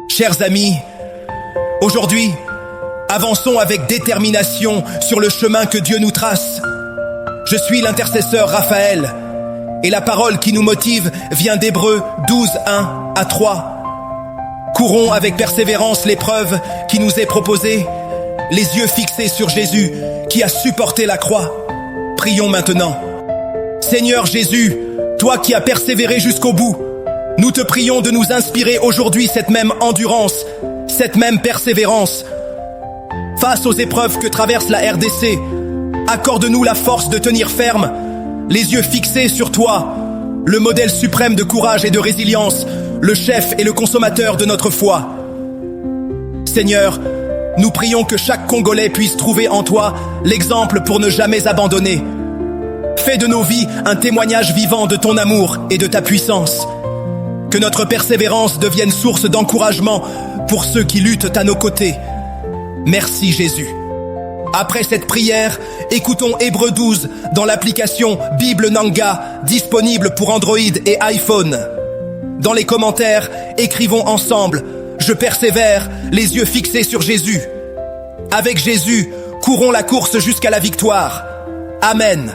Chers amis, aujourd'hui, avançons avec détermination sur le chemin que Dieu nous trace. Je suis l'intercesseur Raphaël, et la parole qui nous motive vient d'Hébreux 12, 1 à 3. Courons avec persévérance l'épreuve qui nous est proposée, les yeux fixés sur Jésus qui a supporté la croix. Prions maintenant. Seigneur Jésus, toi qui as persévéré jusqu'au bout, nous te prions de nous inspirer aujourd'hui cette même endurance, cette même persévérance. Face aux épreuves que traverse la RDC, accorde-nous la force de tenir ferme, les yeux fixés sur toi, le modèle suprême de courage et de résilience, le chef et le consommateur de notre foi. Seigneur, nous prions que chaque Congolais puisse trouver en toi l'exemple pour ne jamais abandonner. Fais de nos vies un témoignage vivant de ton amour et de ta puissance. Que notre persévérance devienne source d'encouragement pour ceux qui luttent à nos côtés. Merci Jésus. Après cette prière, écoutons Hébreux 12 dans l'application Bible Nanga, disponible pour Android et iPhone. Dans les commentaires, écrivons ensemble « Je persévère, les yeux fixés sur Jésus ». Avec Jésus, courons la course jusqu'à la victoire. Amen.